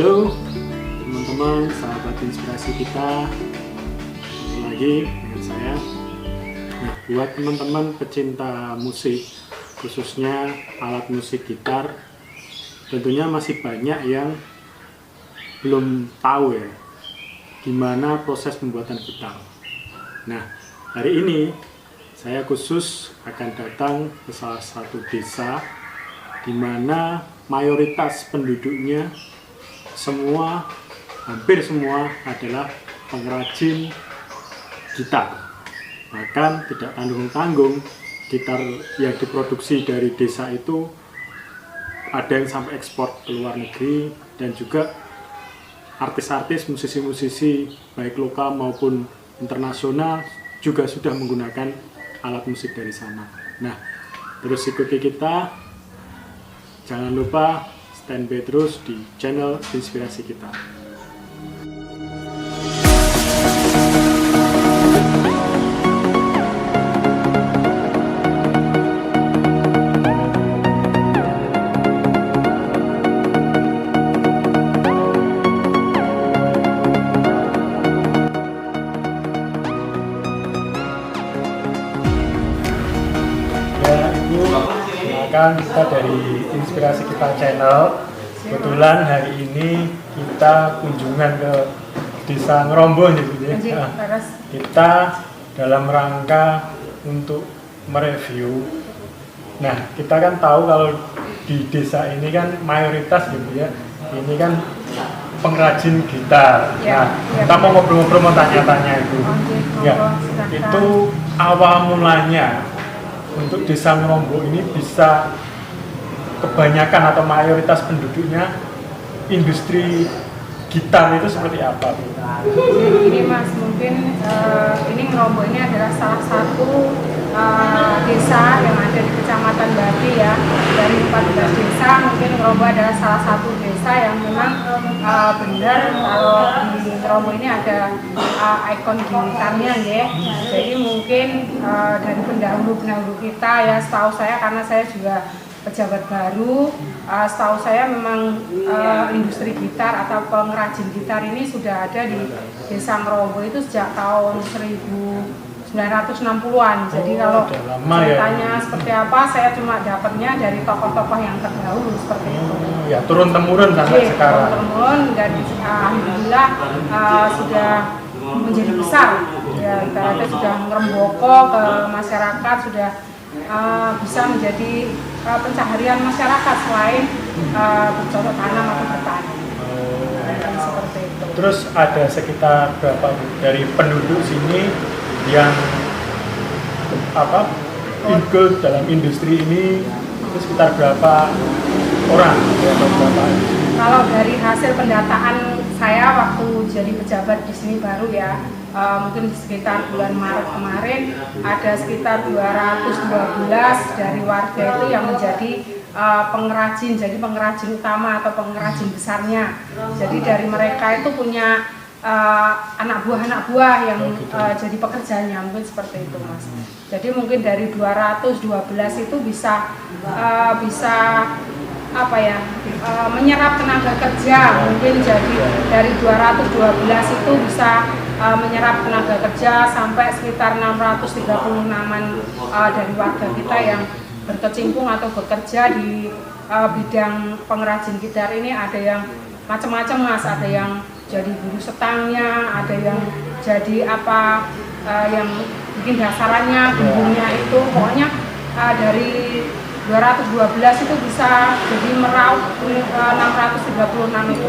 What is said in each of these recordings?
Halo teman-teman, sahabat inspirasi kita, kembali lagi dengan saya. Nah, buat teman-teman pecinta musik, khususnya alat musik gitar, tentunya masih banyak yang belum tahu ya gimana proses pembuatan gitar. Nah, hari ini saya khusus akan datang ke salah satu desa di mana mayoritas penduduknya hampir semua adalah pengrajin gitar. Bahkan tidak tanggung-tanggung, gitar yang diproduksi dari desa itu ada yang sampai ekspor ke luar negeri, dan juga artis-artis, musisi-musisi baik lokal maupun internasional juga sudah menggunakan alat musik dari sana. Nah, terus ikuti kita, jangan lupa stand by terus di channel inspirasi kita. Kita dari Inspirasi Kita Channel. Kebetulan hari ini kita kunjungan ke Desa Ngrombo nih, kita dalam rangka untuk mereview. Nah, kita kan tahu kalau di desa ini kan mayoritas gitu ya, ini kan pengrajin gitar. Nah, kita mau ngobrol-ngobrol, mau tanya-tanya itu. Ya, itu awal mulanya untuk Desa Ngrombo ini bisa kebanyakan atau mayoritas penduduknya industri gitar itu seperti apa? Jadi gini Mas, mungkin ini Ngrombo ini adalah salah satu desa yang ada di Kecamatan Bati ya. Dari 14 desa, mungkin Ngrombo adalah salah satu desa yang memang benar kalau di Ngrombo ini ada ikon gitarnya ya. Jadi mungkin dari pendahulu kita ya, setahu saya, karena saya juga pejabat baru, setahu saya memang industri gitar atau pengrajin gitar ini sudah ada di Desa Ngrombo itu sejak tahun 1960-an. Jadi kalau ceritanya seperti apa, saya cuma dapatnya dari tokoh-tokoh yang terdahulu seperti itu. Ya, turun-temurun sampai sekarang. Turun-temurun, dan alhamdulillah sudah menjadi besar. Ya, ibaratnya sudah ngeremboko ke masyarakat, sudah bisa menjadi pencaharian masyarakat selain bercocok tanam atau bertani. Seperti itu. Terus ada sekitar berapa dari penduduk sini yang ikut dalam industri ini, itu sekitar berapa orang ya, berapa? Kalau dari hasil pendataan saya waktu jadi pejabat di sini baru ya, mungkin di sekitar bulan Maret kemarin ada sekitar 212 dari warga itu yang menjadi pengrajin, jadi pengrajin utama atau pengrajin besarnya. Jadi dari mereka itu punya anak buah yang jadi pekerjanya, mungkin seperti itu Mas. Jadi mungkin dari 212 itu bisa menyerap tenaga kerja, mungkin jadi dari 212 itu bisa menyerap tenaga kerja sampai sekitar 636-an dari warga kita yang berkecimpung atau bekerja di bidang pengrajin gitar ini. Ada yang macam-macam Mas, ada yang jadi buruh setangnya, ada yang jadi yang bikin dasarannya, gembungnya itu, pokoknya dari 212 itu bisa jadi meraup 636 itu.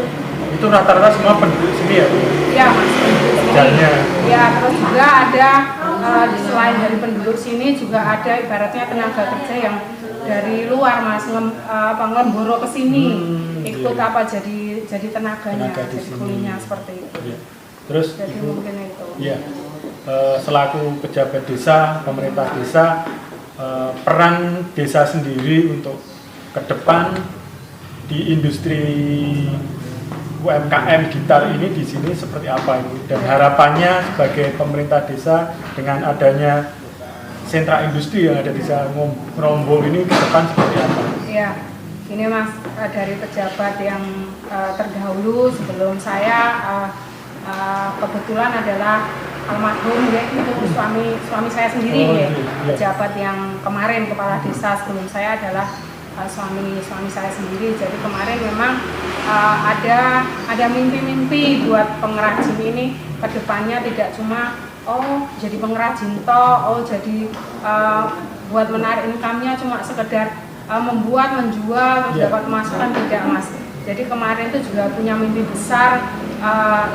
Itu rata-rata semua penduduk sini ya? Iya Mas, penduduk sini. Ya, terus juga ada selain dari penduduk sini juga ada ibaratnya tenaga kerja yang dari luar Mas, ngelemboro ke sini, ikut jadi tenaganya, jadi kulinya seperti itu. Ya. Terus jadi Ibu, mungkin itu. Ya, selaku pejabat desa, pemerintah desa, peran desa sendiri untuk ke depan di industri UMKM gitar ini di sini seperti apa ini, dan harapannya sebagai pemerintah desa dengan adanya sentra industri yang ada di Desa Ngrombo ini ke depan seperti apa? Ya, Ini Mas, dari pejabat yang terdahulu sebelum saya, kebetulan adalah almarhum ya, itu suami saya sendiri ya. Pejabat yang kemarin kepala desa sebelum saya adalah suami saya sendiri. Jadi kemarin memang ada mimpi-mimpi buat pengrajin ini ke depannya, tidak cuma jadi pengrajin jadi buat menarik income-nya cuma sekedar membuat, menjual, terus dapat pemasukan, tidak Mas. Jadi kemarin itu juga punya mimpi besar,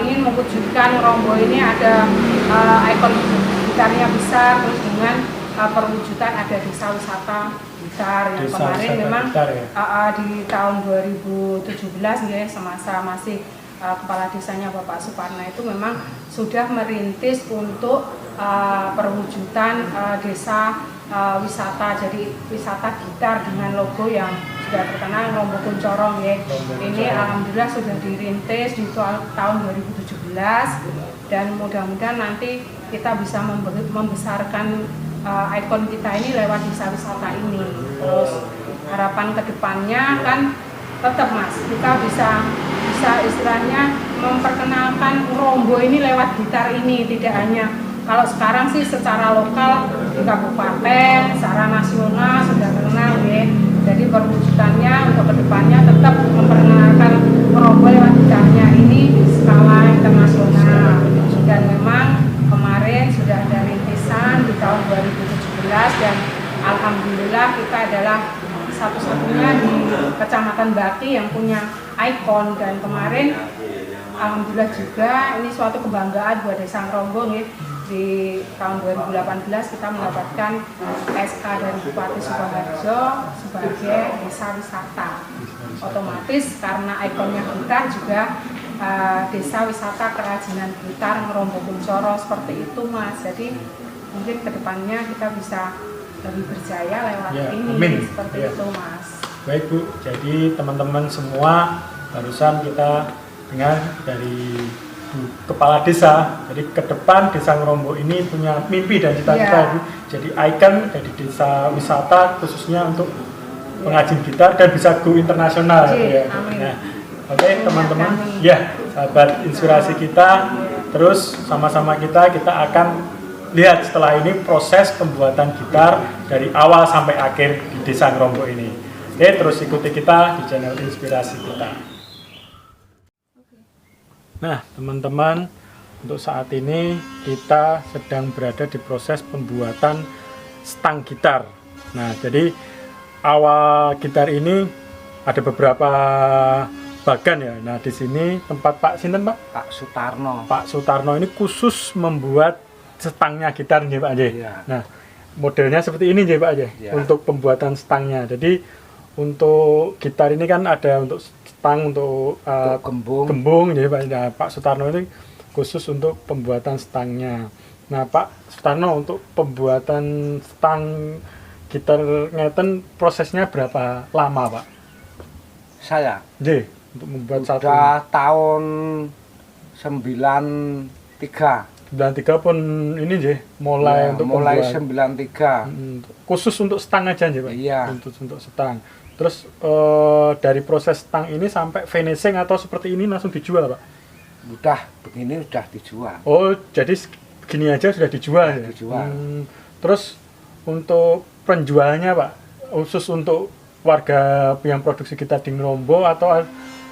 ingin mewujudkan Ngerombo ini ada ikon gitarnya besar, terus dengan perwujudan ada desa wisata gitar yang kemarin memang di tahun 2017 ya, semasa masih kepala desanya Bapak Suparna itu memang sudah merintis untuk perwujudan desa wisata, jadi wisata gitar dengan logo yang sudah terkenal Ngerombo Kuncorong ya. Ini alhamdulillah sudah dirintis di tahun 2017 dan mudah-mudahan nanti kita bisa membesarkan ikon kita ini lewat desa wisata ini. Terus harapan kedepannya kan tetap Mas, kita bisa istilahnya memperkenalkan Ngerombo ini lewat gitar ini, tidak hanya kalau sekarang sih secara lokal di kabupaten, secara nasional sudah terkenal ya. Jadi perwujudannya untuk kedepannya tetap memperkenalkan Ngerombo lewat gitarnya ini di skala internasional. Dan memang kemarin sudah ada rintisan di tahun 2017 dan alhamdulillah kita adalah satu-satunya di Kecamatan Bati yang punya ikon, dan kemarin alhamdulillah juga ini suatu kebanggaan buat Desa Ngerombo ya. Di tahun 2018 kita mendapatkan SK dari Bupati Sukoharjo sebagai desa wisata. Otomatis karena ikonnya gitar juga desa wisata kerajinan gitar Ngerombo Kunchoro seperti itu Mas. Jadi mungkin kedepannya kita bisa lebih berjaya lewat ini. Amin. Seperti itu Mas. Baik Bu, jadi teman-teman semua barusan kita dengar dari Bu Kepala Desa. Jadi ke depan Desa Ngerombo ini punya mimpi dan cita-cita jadi ikon dari desa wisata khususnya untuk pengrajin gitar dan bisa go internasional ya. Nah, oke teman-teman, ya sahabat inspirasi kita, terus sama-sama kita akan lihat setelah ini proses pembuatan gitar dari awal sampai akhir di Desa Ngerombo ini. Oke, terus ikuti kita di channel inspirasi kita. Nah teman-teman, untuk saat ini kita sedang berada di proses pembuatan stang gitar. Nah jadi awal gitar ini ada beberapa bagan ya. Nah di sini tempat Pak Sinten Pak? Pak Sutarno. Pak Sutarno ini khusus membuat stangnya gitar nih Pak J. Ya. Nah modelnya seperti ini nih Pak J. Ya. Untuk pembuatan stangnya. Jadi untuk gitar ini kan ada untuk stang untuk gembung jadi Pak Sutarno ini khusus untuk pembuatan stangnya. Nah Pak Sutarno, untuk pembuatan stang gitar ngeten prosesnya berapa lama Pak? Saya untuk membuat satu tahun 93 pun ini mulai untuk mulai pembuat. 93 khusus untuk stang aja Pak? Iya. Untuk stang. Terus dari proses stang ini sampai finishing atau seperti ini langsung dijual Pak? Udah begini udah dijual. Oh jadi gini aja sudah dijual ya? Dijual. Terus untuk penjualnya Pak, khusus untuk warga yang produksi gitar di Ngerombo atau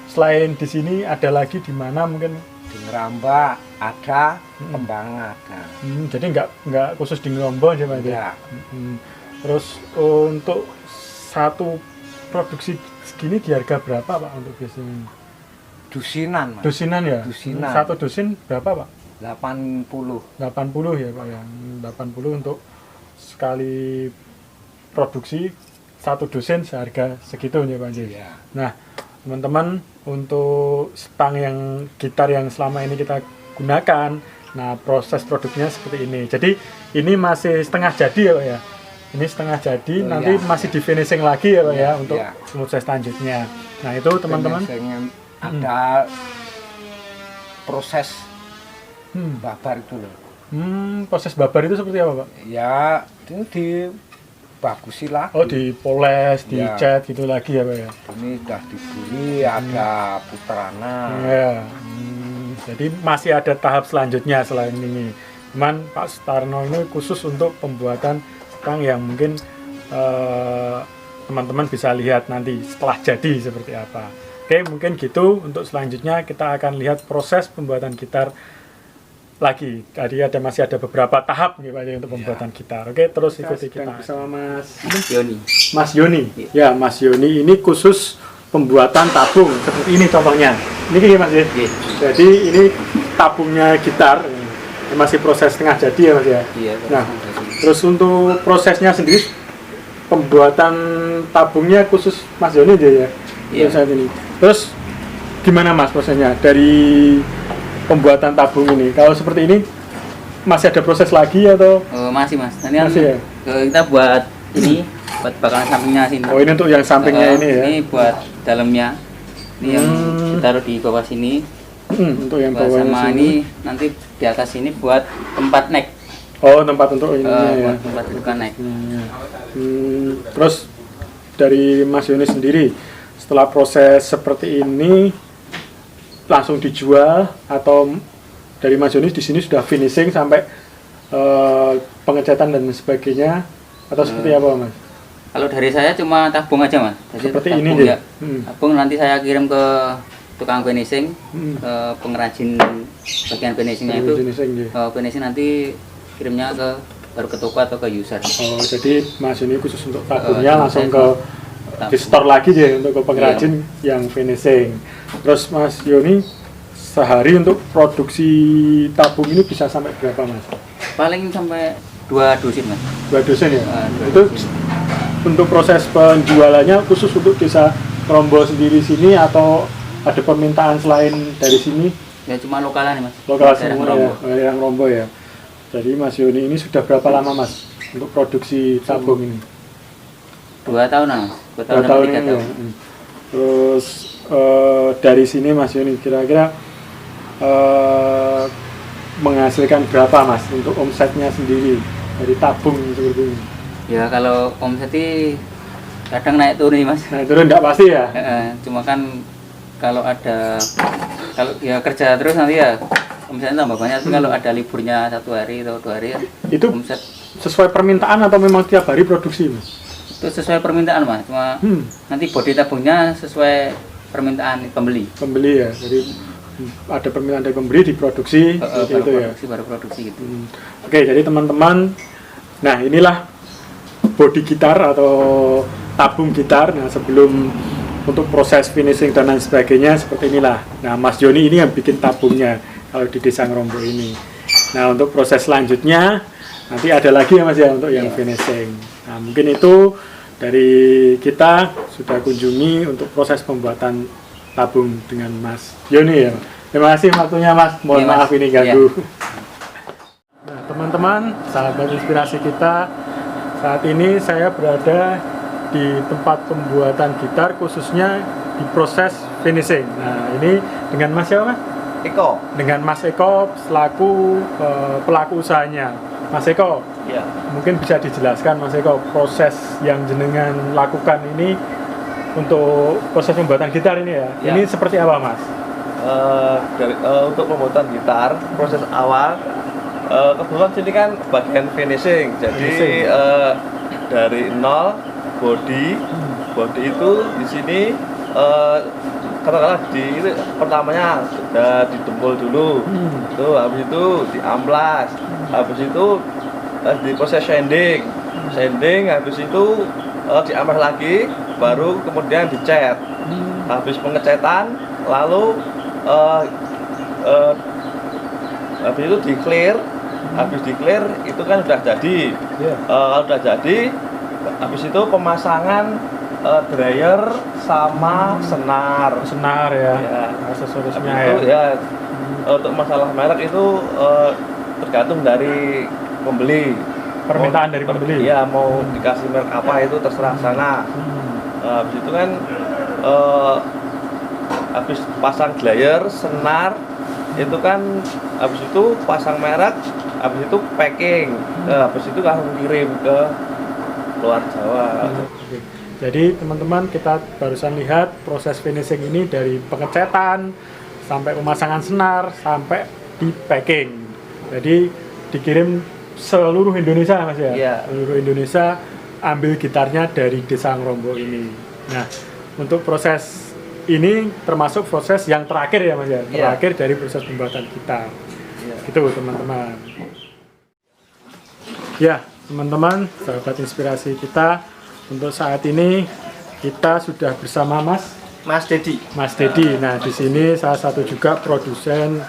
selain di sini ada lagi di mana mungkin? Di Ngeramba ada, Kembangan ada. Jadi nggak khusus di Ngerombo aja Pak? Ya. Terus untuk satu produksi segini di harga berapa Pak untuk biasanya? Dusinan Mas. Dusinan ya? Dusinan. Satu dusin berapa Pak? 80 ya Pak ya. 80 untuk sekali produksi satu dusin seharga segitu ya Pak J. Ya. Nah teman-teman, untuk stang yang gitar yang selama ini kita gunakan, nah proses produknya seperti ini. Jadi ini masih setengah jadi ya Pak ya. Ini setengah jadi, nanti masih di finishing lagi ya Pak ya untuk proses selanjutnya. Nah itu teman-teman ada proses babar itu loh. Proses babar itu seperti apa Pak? Ya ini dibagusin lah. Oh, dipoles, Ya. dicat gitu lagi ya Pak ya? Ini udah diburi, ada puterana. Ya. Jadi masih ada tahap selanjutnya selain ini. Cuman Pak Sutarno ini khusus untuk pembuatan stang yang mungkin teman-teman bisa lihat nanti setelah jadi seperti apa. Oke, mungkin gitu. Untuk selanjutnya kita akan lihat proses pembuatan gitar lagi. Tadi masih ada beberapa tahap nih Pak untuk pembuatan gitar. Oke, terus ikuti kita bersama Mas Yoni. Mas Yoni. Ya, Mas Yoni ini khusus pembuatan tabung seperti ini contohnya. Ini gini Mas ya. Jadi ini tabungnya gitar. Ini masih proses tengah jadi ya Mas ya. Iya. Nah, terus untuk prosesnya sendiri pembuatan tabungnya khusus Mas Yoni aja ya. Iya. Saat ini. Terus gimana Mas prosesnya dari pembuatan tabung ini? Kalau seperti ini masih ada proses lagi atau Masih Mas. Nanti masih ya? kita buat ini buat bakalan sampingnya sini. Oh, ini untuk yang sampingnya ini ya. Ini buat dalamnya. Ini yang ditaruh di bawah sini. Untuk yang Buat bawahnya sama sini. ini nanti di atas ini buat tempat neck. Oh, tempat untuk ini ya. Buat tempat dudukan neck. Terus dari Mas Yoni sendiri setelah proses seperti ini langsung dijual atau dari Mas Yoni di sini sudah finishing sampai pengecatan dan sebagainya atau seperti apa Mas? Kalau dari saya cuma tabung aja Mas. Jadi Seperti tabung, ini ya. Tabung nanti saya kirim ke tukang finishing, pengrajin bagian finishingnya itu. Finishing nanti kirimnya baru ke toko atau ke user. Oh, jadi Mas Yoni khusus untuk tabungnya langsung ke di store lagi ya untuk ke pengrajin yang finishing. Terus Mas Yoni sehari untuk produksi tabung ini bisa sampai berapa Mas? Paling sampai 2 dosin Mas. 2 dosen ya? 2 Itu dosin. untuk proses penjualannya khusus untuk desa Ngrombo sendiri sini atau ada permintaan selain dari sini? Ya cuma lokalan Mas. Lokal Daerah semua Ngrombo. ya, daerah Ngrombo ya. Jadi Mas Yoni ini sudah berapa lama Mas untuk produksi tabung ini? 2 tahunan Mas. 2 tahun 2 sampai tahun 3 ini tahun. ya. Terus dari sini Mas Yoni kira-kira menghasilkan berapa Mas untuk omsetnya sendiri dari tabung seperti ini? Ya kalau omset kadang naik turun nih Mas. Nah itu enggak pasti ya? Cuma kan kalau ya kerja terus nanti ya omsetnya tambah banyak. Tapi kalau ada liburnya 1 hari atau 2 hari ya Itu omset sesuai permintaan atau memang tiap hari produksi Mas? itu sesuai permintaan Mas. Cuma nanti bodi tabungnya sesuai permintaan pembeli. Pembeli ya, jadi ada permintaan dari pembeli diproduksi seperti itu ya. Baru produksi gitu. Oke, jadi teman-teman, nah inilah bodi gitar atau tabung gitar. Nah sebelum untuk proses finishing dan lain sebagainya seperti inilah. Nah Mas Yoni ini yang bikin tabungnya kalau di Desa Ngrombo ini. Nah untuk proses selanjutnya nanti ada lagi ya Mas ya untuk yang finishing. Nah mungkin itu dari kita sudah kunjungi untuk proses pembuatan tabung dengan Mas Yoni ya. Terima kasih waktunya Mas. Mohon Mas. maaf ini ganggu. Nah teman-teman, sahabat inspirasi kita, saat ini saya berada di tempat pembuatan gitar khususnya di proses finishing. Nah ini dengan Mas siapa Mas? Eko. Dengan Mas Eko selaku pelaku usahanya. Mas Eko, Ya. mungkin bisa dijelaskan Mas Eko proses yang jenengan lakukan ini untuk proses pembuatan gitar ini ya. Ya. Ini seperti apa Mas? Untuk pembuatan gitar proses awal kebetulan sini kan bagian finishing. Jadi Finishing. dari nol body itu di sini katakanlah itu pertamanya sudah didempul dulu. Tuh habis itu diamplas. Habis itu di proses sanding, habis itu diamplas lagi, baru kemudian dicat. Habis pengecatan, lalu habis itu di clear, itu kan sudah jadi. Kalau sudah jadi, habis itu pemasangan dryer sama senar. Senar ya, Ya. aksesorisnya Habis itu ya. untuk masalah merek itu tergantung dari pembeli. Permintaan dari pembeli. Iya, mau dikasih merek apa itu terserah sana. Habis itu kan habis pasang dryer, senar, itu kan habis itu pasang merek, habis itu packing, habis itu langsung kirim ke luar Jawa. Oke. Jadi teman-teman, kita barusan lihat proses finishing ini dari pengecetan sampai pemasangan senar sampai di packing. Jadi dikirim seluruh Indonesia Mas ya. Iya. Seluruh Indonesia ambil gitarnya dari Desa Ngrombo ini. Nah, untuk proses ini termasuk proses yang terakhir ya Mas ya. Iya. Terakhir dari proses pembuatan gitar. Iya. Itu teman-teman. Ya, teman-teman, sahabat inspirasi kita, untuk saat ini kita sudah bersama Mas Dedi. Mas Dedi. Nah, di sini salah satu juga produsen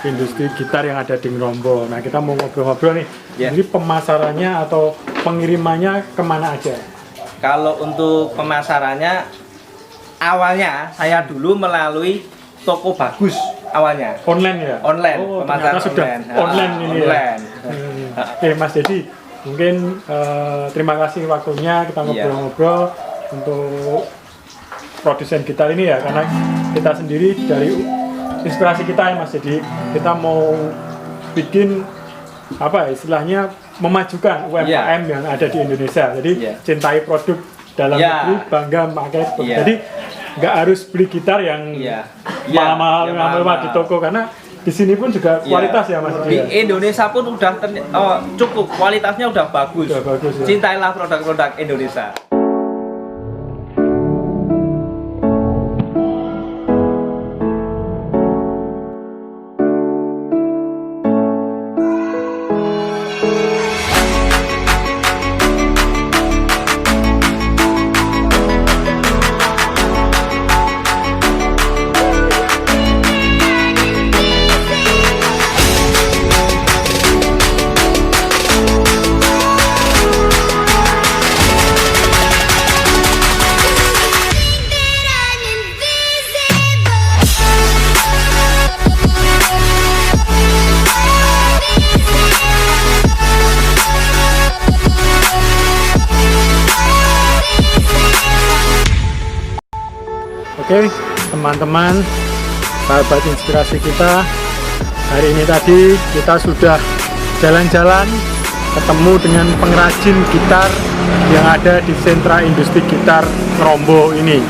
industri gitar yang ada di Ngrombo. Nah, kita mau ngobrol-ngobrol nih. Ya. Jadi pemasarannya atau pengirimannya kemana aja? Kalau untuk pemasarannya, awalnya saya dulu melalui toko bagus awalnya. Online ya? Online, Oh, pemasaran ternyata sudah online. online ini Online. ya? Oke, Mas Dedi, mungkin terima kasih waktunya kita ngobrol-ngobrol untuk produsen gitar ini ya, karena kita sendiri dari inspirasi kita ya Mas. Jadi kita mau bikin apa istilahnya memajukan UMKM yang ada di Indonesia. Jadi cintai produk dalam negeri, bangga memakai produk. Jadi nggak harus beli gitar yang mahal-mahal di toko, karena di sini pun juga kualitas ya Mas. Di Indonesia pun udah cukup, kualitasnya udah bagus. Udah bagus ya. Cintailah produk-produk Indonesia. Oke, teman-teman, sahabat inspirasi kita, hari ini tadi kita sudah jalan-jalan ketemu dengan pengrajin gitar yang ada di sentra industri gitar Ngrombo ini,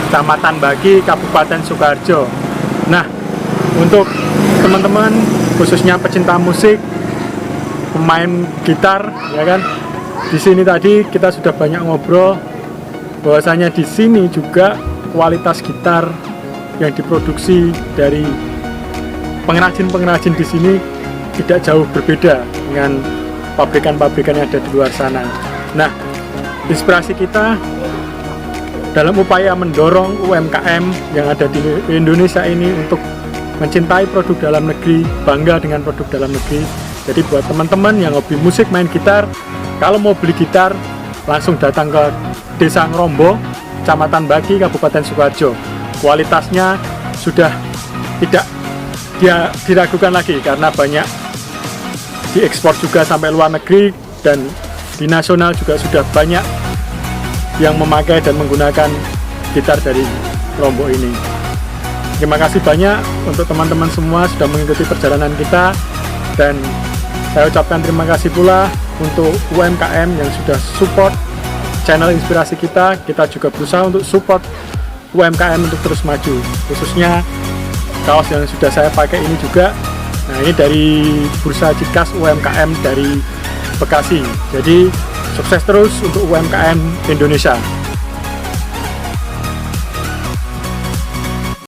Kecamatan Bagi, Kabupaten Sukoharjo. Nah, untuk teman-teman khususnya pecinta musik, pemain gitar, ya kan, di sini tadi kita sudah banyak ngobrol bahwasanya di sini juga kualitas gitar yang diproduksi dari pengrajin-pengrajin di sini tidak jauh berbeda dengan pabrikan-pabrikan yang ada di luar sana. Nah, inspirasi kita dalam upaya mendorong UMKM yang ada di Indonesia ini untuk mencintai produk dalam negeri, bangga dengan produk dalam negeri. Jadi buat teman-teman yang hobi musik, main gitar, kalau mau beli gitar langsung datang ke Desa Ngrombo, Kecamatan Bagi, Kabupaten Sukoharjo. Kualitasnya sudah tidak diragukan lagi karena banyak diekspor juga sampai luar negeri, dan di nasional juga sudah banyak yang memakai dan menggunakan gitar dari Ngrombo ini. Terima kasih banyak untuk teman-teman semua sudah mengikuti perjalanan kita, dan saya ucapkan terima kasih pula untuk UMKM yang sudah support channel inspirasi kita. Kita juga berusaha untuk support UMKM untuk terus maju, khususnya kaos yang sudah saya pakai ini juga. Nah, ini dari Bursa Cikas UMKM dari Bekasi. Jadi sukses terus untuk UMKM Indonesia.